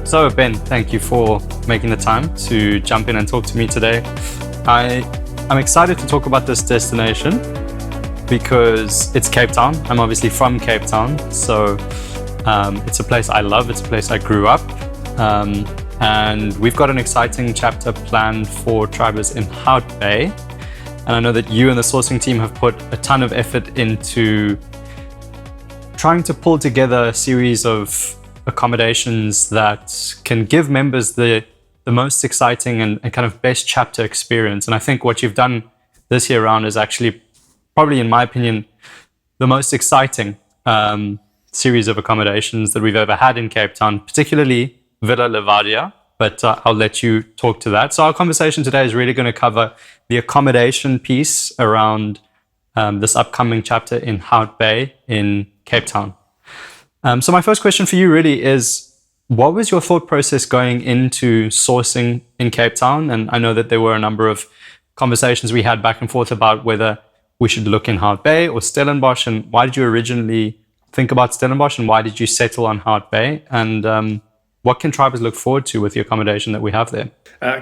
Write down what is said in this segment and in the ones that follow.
So Ben, thank you for making the time to jump in and talk to me today. I'm excited to talk about this destination because it's Cape Town. I'm obviously from Cape Town, so it's a place I love. It's a place I grew up. And we've got an exciting chapter planned for tribers in Hout Bay. And I know that you and the sourcing team have put a ton of effort into trying to pull together a series of accommodations that can give members the most exciting and kind of best chapter experience. And I think what you've done this year round is actually, probably in my opinion, the most exciting series of accommodations that we've ever had in Cape Town, particularly Villa Levadia. But I'll let you talk to that. So our conversation today is really going to cover the accommodation piece around this upcoming chapter in Hout Bay in Cape Town. So my first question for you really is, what was your thought process going into sourcing in Cape Town? And I know that there were a number of conversations we had back and forth about whether we should look in Hout Bay or Stellenbosch. And why did you originally think about Stellenbosch and why did you settle on Hout Bay? And what can tribers look forward to with the accommodation that we have there?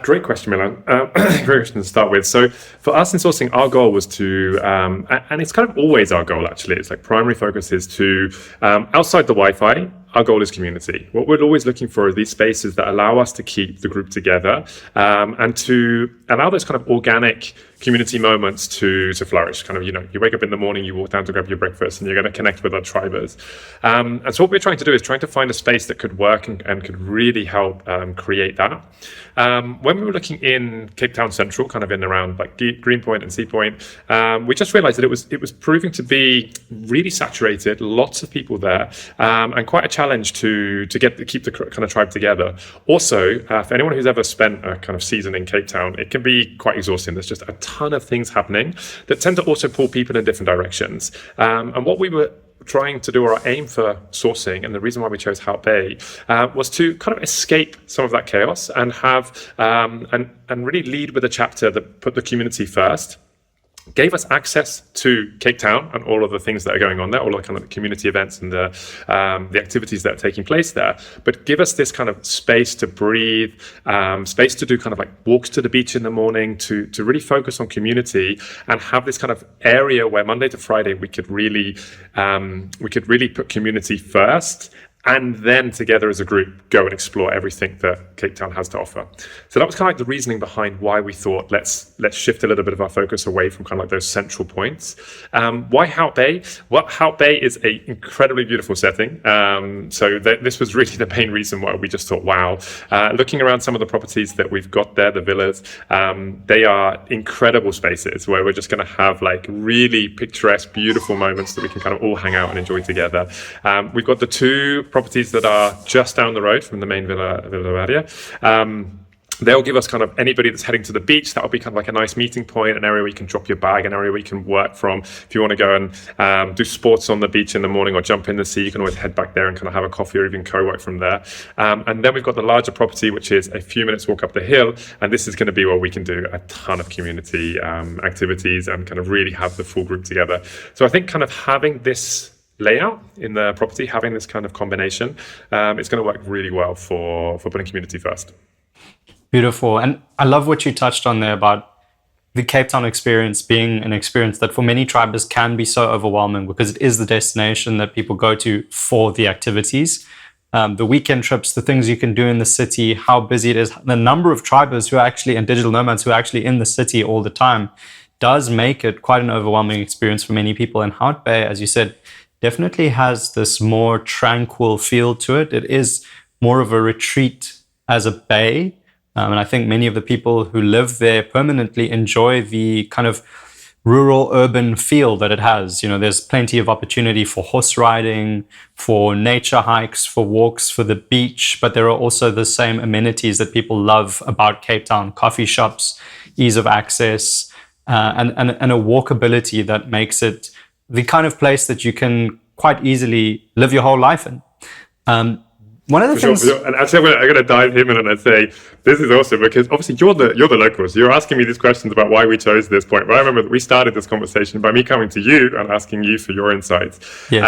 Great question, Milan. Great question to start with. So for us in sourcing, our goal was to, and it's kind of always our goal actually, it's like primary focus is to, outside the Wi-Fi, our goal is community. What we're always looking for are these spaces that allow us to keep the group together and to allow those kind of organic community moments to flourish. Kind of, you wake up in the morning, you walk down to grab your breakfast and you're going to connect with our tribers. And so what we're trying to do is trying to find a space that could work and could really help create that. When we were looking in Cape Town Central, kind of in around like Greenpoint and Sea Point, we just realized that it was proving to be really saturated, lots of people there, and quite a challenge to keep the kind of tribe together. Also, for anyone who's ever spent a kind of season in Cape Town, it can be quite exhausting. There's just a ton of things happening that tend to also pull people in different directions. And what we were trying to do, our aim for sourcing, and the reason why we chose Hout Bay, was to kind of escape some of that chaos and have and really lead with a chapter that put the community first, gave us access to Cape Town and all of the things that are going on there, all of the kind of community events and the activities that are taking place there, but give us this kind of space to breathe, space to do kind of like walks to the beach in the morning, to really focus on community and have this kind of area where Monday to Friday we could really put community first, and then together as a group go and explore everything that Cape Town has to offer. So that was kind of like the reasoning behind why we thought let's shift a little bit of our focus away from kind of like those central points. Why Hout Bay? Well, Hout Bay is an incredibly beautiful setting. So this was really the main reason why we just thought, wow. Looking around some of the properties that we've got there, the villas, they are incredible spaces where we're just going to have like really picturesque, beautiful moments that we can kind of all hang out and enjoy together. We've got the two properties that are just down the road from the main Villa area. They'll give us kind of anybody that's heading to the beach, that'll be kind of like a nice meeting point, an area where you can drop your bag, an area where you can work from. If you want to go and do sports on the beach in the morning or jump in the sea, you can always head back there and kind of have a coffee or even co-work from there. And then we've got the larger property, which is a few minutes walk up the hill. And this is going to be where we can do a ton of community activities and kind of really have the full group together. So I think kind of having this layout in the property, having this kind of combination, it's going to work really well for putting community first. Beautiful. And I love what you touched on there about the Cape Town experience being an experience that for many tribers can be so overwhelming because it is the destination that people go to for the activities, the weekend trips, the things you can do in the city, how busy it is. The number of tribers who are actually, and digital nomads who are actually in the city all the time does make it quite an overwhelming experience for many people. And Hout Bay, as you said, definitely has this more tranquil feel to it. It is more of a retreat as a bay. And I think many of the people who live there permanently enjoy the kind of rural urban feel that it has. There's plenty of opportunity for horse riding, for nature hikes, for walks, for the beach, but there are also the same amenities that people love about Cape Town: coffee shops, ease of access, and a walkability that makes it the kind of place that you can quite easily live your whole life in. One of the things, and actually, I'm going to dive in and say this is awesome because obviously you're the locals. You're asking me these questions about why we chose this point. But I remember that we started this conversation by me coming to you and asking you for your insights. Yes.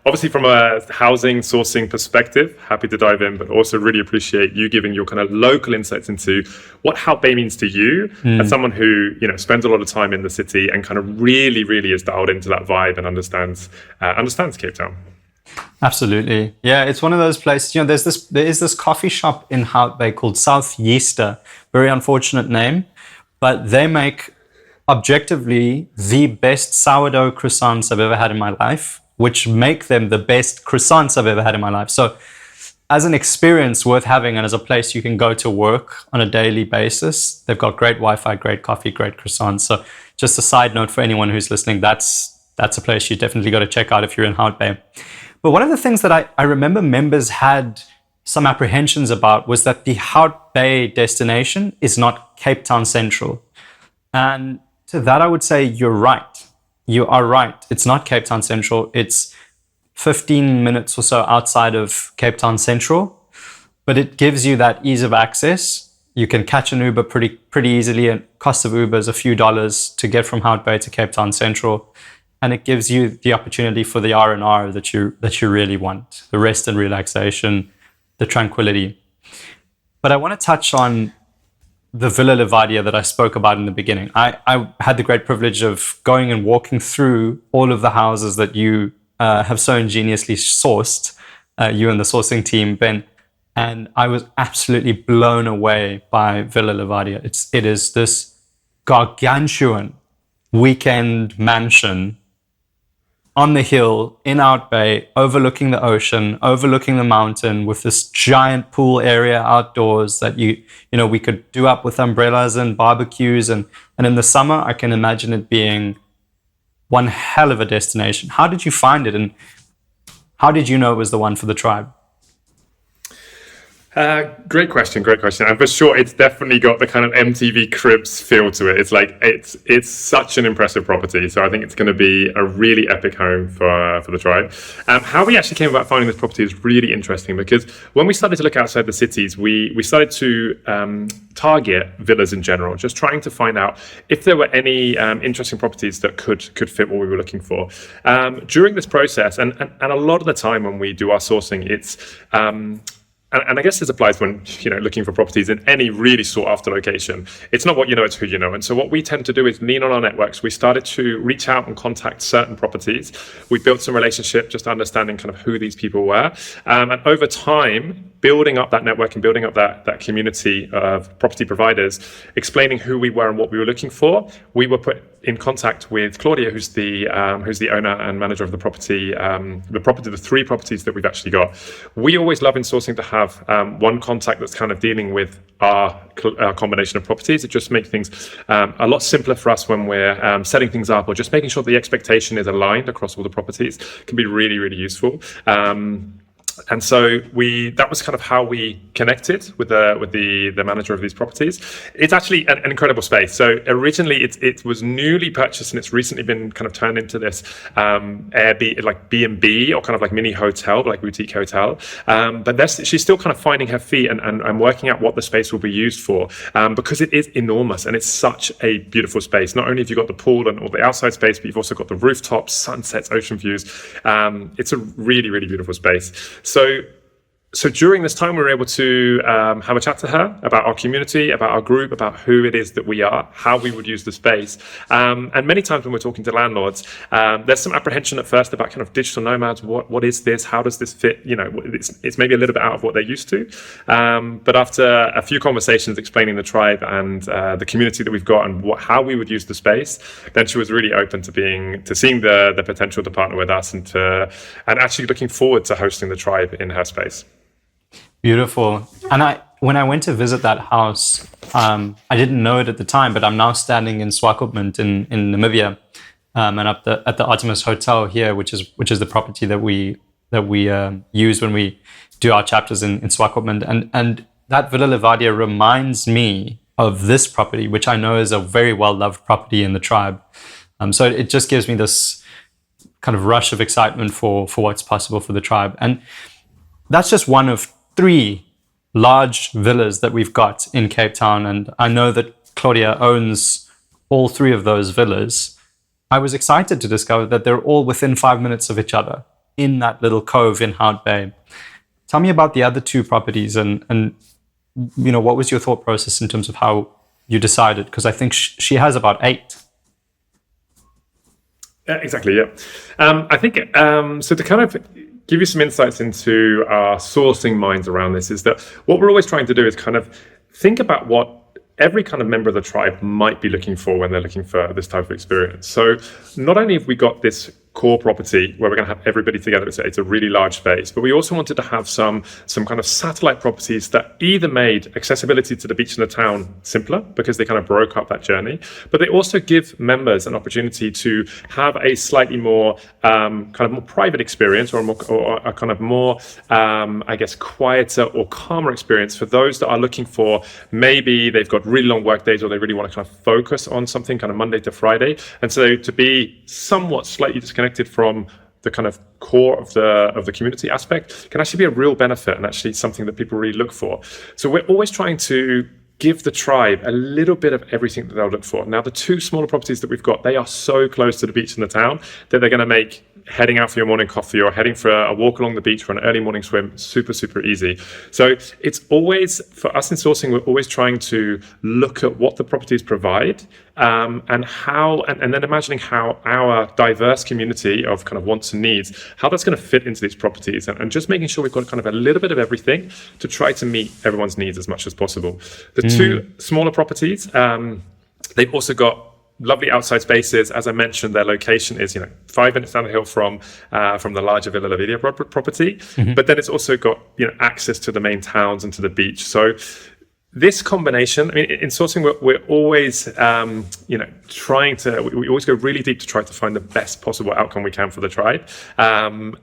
Obviously, from a housing sourcing perspective, happy to dive in, but also really appreciate you giving your kind of local insights into what Hout Bay means to you as someone who spends a lot of time in the city and kind of really, really is dialed into that vibe and understands Cape Town. Absolutely. Yeah, it's one of those places, there is this coffee shop in Hout Bay called Southeaster, very unfortunate name, but they make objectively the best sourdough croissants I've ever had in my life, which make them the best croissants I've ever had in my life. So as an experience worth having and as a place you can go to work on a daily basis, they've got great Wi-Fi, great coffee, great croissants. So just a side note for anyone who's listening, that's a place you definitely got to check out if you're in Hout Bay. But one of the things that I remember members had some apprehensions about was that the Hout Bay destination is not Cape Town Central. And to that, I would say you're right. You are right. It's not Cape Town Central. It's 15 minutes or so outside of Cape Town Central, but it gives you that ease of access. You can catch an Uber pretty easily, and cost of Uber is a few dollars to get from Hout Bay to Cape Town Central. And it gives you the opportunity for the R&R that you really want, the rest and relaxation, the tranquility. But I want to touch on the Villa Levadia that I spoke about in the beginning. I had the great privilege of going and walking through all of the houses that you have so ingeniously sourced, you and the sourcing team, Ben. And I was absolutely blown away by Villa Levadia. It is this gargantuan weekend mansion on the hill in Hout Bay, overlooking the ocean, overlooking the mountain, with this giant pool area outdoors that we could do up with umbrellas and barbecues. And in the summer, I can imagine it being one hell of a destination. How did you find it? And how did you know it was the one for the tribe? Great question. And for sure, it's definitely got the kind of MTV Cribs feel to it. It's like, it's such an impressive property. So I think it's going to be a really epic home for the tribe. How we actually came about finding this property is really interesting because when we started to look outside the cities, we started to target villas in general, just trying to find out if there were any interesting properties that could fit what we were looking for. During this process, and a lot of the time when we do our sourcing, it's and I guess this applies when looking for properties in any really sought after location. It's not what you know, it's who you know. And so what we tend to do is lean on our networks. We started to reach out and contact certain properties. We built some relationship, just understanding kind of who these people were. And over time, building up that network and building up that community of property providers, explaining who we were and what we were looking for, we were put in contact with Claudia, who's the owner and manager of the property, the three properties that we've actually got. We always love in sourcing to have one contact that's kind of dealing with our combination of properties. It just makes things a lot simpler for us when we're setting things up, or just making sure the expectation is aligned across all the properties can be really, really useful. And so that was kind of how we connected with the manager of these properties. It's actually an incredible space. So originally it was newly purchased, and it's recently been kind of turned into this Airbnb, like B&B, or kind of like mini hotel, like boutique hotel. But she's still kind of finding her feet and working out what the space will be used for, because it is enormous and it's such a beautiful space. Not only have you got the pool and all the outside space, but you've also got the rooftops, sunsets, ocean views. It's a really, really beautiful space. So during this time, we were able to have a chat to her about our community, about our group, about who it is that we are, how we would use the space. And many times when we're talking to landlords, there's some apprehension at first about kind of digital nomads. What is this? How does this fit? It's maybe a little bit out of what they're used to. But after a few conversations explaining the tribe and the community that we've got and how we would use the space, then she was really open to seeing the potential to partner with us and actually looking forward to hosting the tribe in her space. Beautiful. And when I went to visit that house, I didn't know it at the time, but I'm now standing in Swakopmund in Namibia, and at the Artemis Hotel here, which is the property that we use when we do our chapters in Swakopmund. And that Villa Levadia reminds me of this property, which I know is a very well-loved property in the tribe. So it just gives me this kind of rush of excitement for what's possible for the tribe. And that's just one of 3 large villas that we've got in Cape Town, and I know that Claudia owns all 3 of those villas. I was excited to discover that they're all within 5 minutes of each other in that little cove in Hout Bay. Tell me about the other 2 properties and what was your thought process in terms of how you decided? Because I think she has about 8. Exactly, yeah. I think, so to kind of give you some insights into our sourcing minds around this, is that what we're always trying to do is kind of think about what every kind of member of the tribe might be looking for when they're looking for this type of experience. So not only have we got this core property where we're going to have everybody together, it's a really large space, but we also wanted to have some kind of satellite properties that either made accessibility to the beach and the town simpler because they kind of broke up that journey, but they also give members an opportunity to have a slightly more kind of more private experience, or a kind of more I guess quieter or calmer experience for those that are looking for, maybe they've got really long work days or they really want to kind of focus on something kind of Monday to Friday, and so to be somewhat slightly disconnected from the kind of core of the community aspect can actually be a real benefit and actually something that people really look for. So we're always trying to give the tribe a little bit of everything that they'll look for. Now, the 2 smaller properties that we've got, they are so close to the beach and the town that they're going to make heading out for your morning coffee or heading for a walk along the beach for an early morning swim super, super easy. So it's always, for us in sourcing, we're always trying to look at what the properties provide, and then imagining how our diverse community of kind of wants and needs, how that's going to fit into these properties, and just making sure we've got kind of a little bit of everything to try to meet everyone's needs as much as possible. The 2 smaller properties, they've also got lovely outside spaces. As I mentioned, their location is 5 minutes down the hill from the larger Villa La Vida property, but then it's also got access to the main towns and to the beach. So this combination, I mean, in sourcing, we're always trying to, we always go really deep to try to find the best possible outcome we can for the tribe, and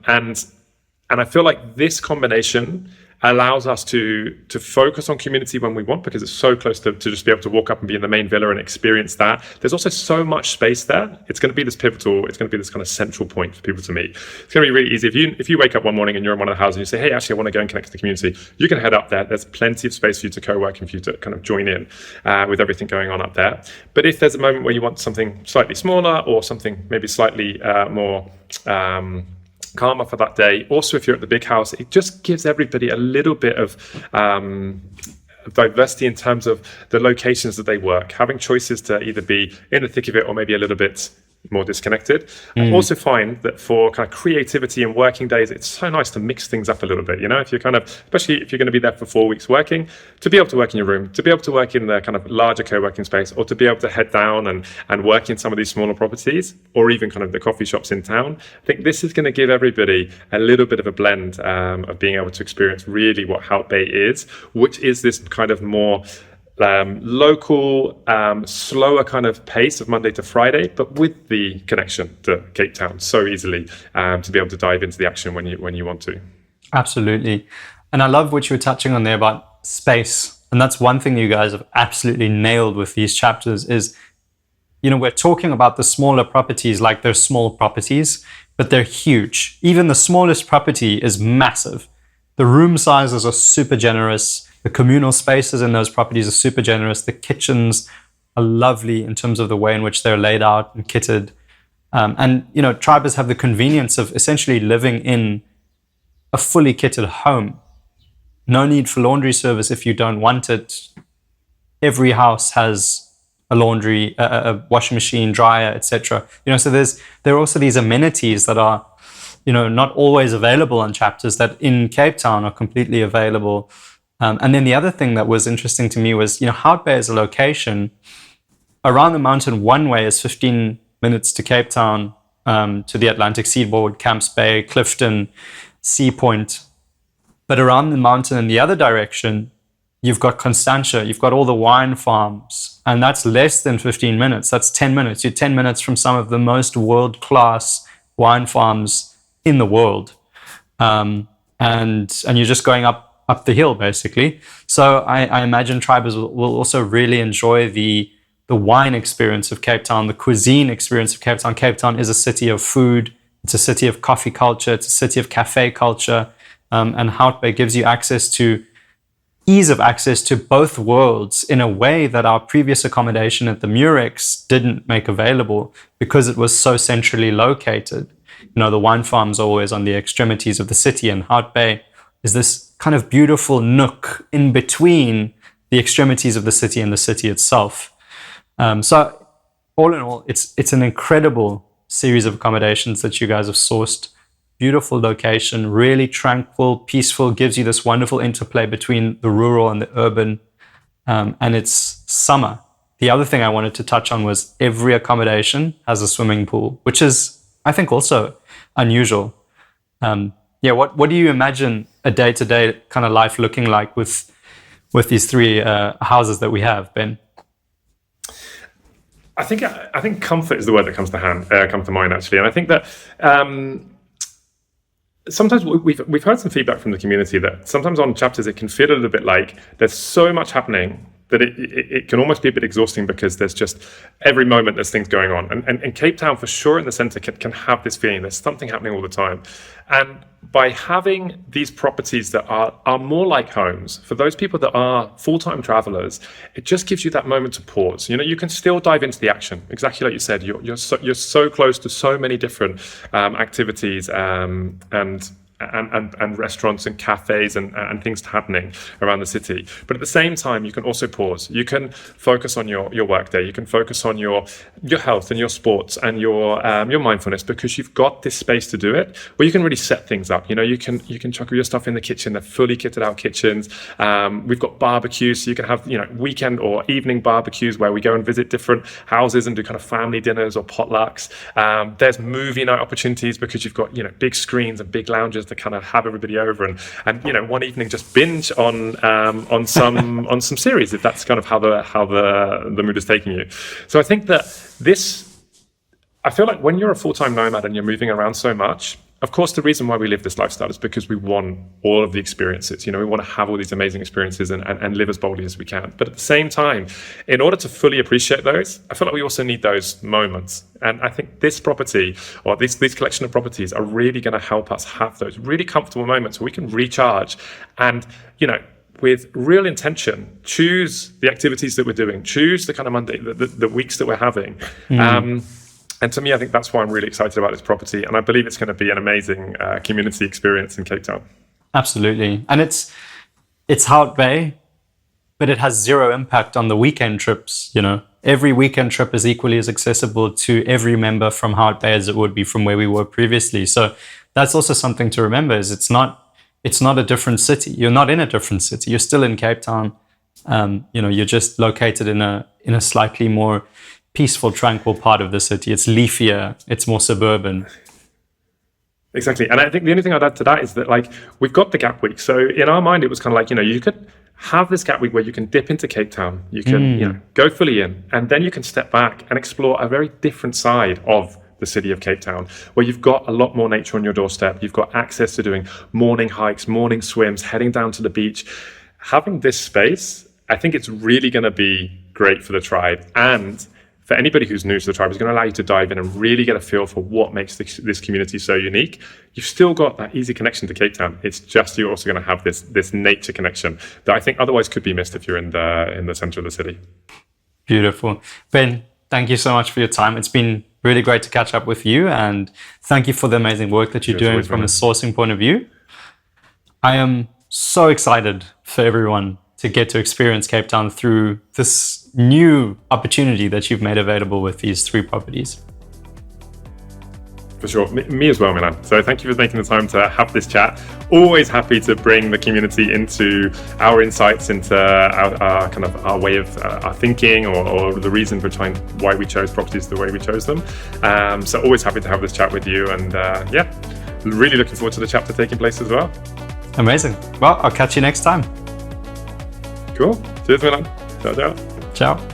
I feel like this combination allows us to focus on community when we want, because it's so close to just be able to walk up and be in the main villa and experience that. There's also so much space there. It's going to be this pivotal, it's going to be this kind of central point for people to meet. It's going to be really easy. If you wake up one morning and you're in one of the houses and you say, hey, actually, I want to go and connect to the community, you can head up there. There's plenty of space for you to co-work and for you to kind of join in with everything going on up there. But if there's a moment where you want something slightly smaller or something maybe slightly more calmer for that day, also if you're at the big house, it just gives everybody a little bit of diversity in terms of the locations that they work, having choices to either be in the thick of it or maybe a little bit more disconnected. I also find that for kind of creativity and working days, it's so nice to mix things up a little bit. If you're kind of, especially if you're going to be there for 4 weeks working, to be able to work in your room, to be able to work in the kind of larger co-working space, or to be able to head down and work in some of these smaller properties, or even kind of the coffee shops in town. I think this is going to give everybody a little bit of a blend of being able to experience really what Hout Bay is, which is this kind of more local, slower kind of pace of Monday to Friday, but with the connection to Cape Town so easily, to be able to dive into the action when you want to. Absolutely. And I love what you were touching on there about space. And that's one thing you guys have absolutely nailed with these chapters is, we're talking about the smaller properties like they're small properties, but they're huge. Even the smallest property is massive. The room sizes are super generous. The communal spaces in those properties are super generous. The kitchens are lovely in terms of the way in which they're laid out and kitted. And tribers have the convenience of essentially living in a fully kitted home. No need for laundry service if you don't want it. Every house has a laundry, a washing machine, dryer, etc. So there are also these amenities that are, not always available on chapters that in Cape Town are completely available. And then the other thing that was interesting to me was, Hout Bay is a location around the mountain. One way is 15 minutes to Cape Town, to the Atlantic Seaboard, Camps Bay, Clifton, Sea Point. But around the mountain in the other direction, you've got Constantia, you've got all the wine farms, and that's less than 15 minutes. That's 10 minutes. You're 10 minutes from some of the most world-class wine farms in the world. And you're just going up the hill, basically. So I imagine tribers will also really enjoy the wine experience of Cape Town, the cuisine experience of Cape Town. Cape Town is a city of food. It's a city of coffee culture. It's a city of cafe culture. and Hout Bay gives you ease of access to both worlds in a way that our previous accommodation at the Murex didn't make available because it was so centrally located. The wine farms are always on the extremities of the city, and Hout Bay is this kind of beautiful nook in between the extremities of the city and the city itself. So all in all, it's an incredible series of accommodations that you guys have sourced. Beautiful location, really tranquil, peaceful, gives you this wonderful interplay between the rural and the urban, and it's summer. The other thing I wanted to touch on was every accommodation has a swimming pool, which is, I think, also unusual. What do you imagine a day-to-day kind of life looking like with these three houses that we have, Ben? I think comfort is the word that comes to mind, actually, and I think that sometimes we've heard some feedback from the community that sometimes on chapters it can feel a little bit like there's so much happening that it can almost be a bit exhausting because there's just every moment there's things going on. And Cape Town, for sure, in the centre can have this feeling there's something happening all the time. And by having these properties that are more like homes, for those people that are full-time travellers, it just gives you that moment to pause. You can still dive into the action. Exactly like you said, you're so close to so many different activities and restaurants and cafes and things happening around the city. But at the same time, you can also pause. You can focus on your work day. You can focus on your health and your sports and your mindfulness, because you've got this space to do it where you can really set things up. You can chuck all your stuff in the kitchen. They're fully kitted out kitchens. We've got barbecues, so you can have weekend or evening barbecues where we go and visit different houses and do kind of family dinners or potlucks. There's movie night opportunities because you've got big screens and big lounges to kind of have everybody over and one evening just binge on some series, if that's kind of how the mood is taking you. So I think that I feel like when you're a full-time nomad and you're moving around so much, of course, the reason why we live this lifestyle is because we want all of the experiences. We want to have all these amazing experiences and live as boldly as we can. But at the same time, in order to fully appreciate those, I feel like we also need those moments. And I think this property, or this collection of properties, are really going to help us have those really comfortable moments where we can recharge and, with real intention, choose the activities that we're doing, choose the kind of Monday, the weeks that we're having. And to me, I think that's why I'm really excited about this property. And I believe it's going to be an amazing community experience in Cape Town. Absolutely. And it's Hout Bay, but it has zero impact on the weekend trips. Every weekend trip is equally as accessible to every member from Hout Bay as it would be from where we were previously. So that's also something to remember, is it's not a different city. You're not in a different city. You're still in Cape Town. You're just located in a slightly more peaceful, tranquil part of the city. It's leafier, it's more suburban. Exactly. And I think the only thing I'd add to that is that we've got the gap week. So in our mind, it was kind of you could have this gap week where you can dip into Cape Town, you can go fully in, and then you can step back and explore a very different side of the city of Cape Town, where you've got a lot more nature on your doorstep. You've got access to doing morning hikes, morning swims, heading down to the beach. Having this space, I think it's really going to be great for the tribe. And for anybody who's new to the tribe, it's going to allow you to dive in and really get a feel for what makes this community so unique. You've still got that easy connection to Cape Town. It's just you're also going to have this nature connection that I think otherwise could be missed if you're in the center of the city. Beautiful. Ben, thank you so much for your time. It's been really great to catch up with you, and thank you for the amazing work that you're doing from a sourcing point of view. I am so excited for everyone to get to experience Cape Town through this new opportunity that you've made available with these three properties. For sure. Me as well, Milan. So thank you for making the time to have this chat. Always happy to bring the community into our insights, into our kind of our way of our thinking, or the reason behind why we chose properties the way we chose them. So always happy to have this chat with you, and really looking forward to the chapter taking place as well. Amazing. Well, I'll catch you next time. Cool. Cheers, Milan. Ciao, ciao. Ciao.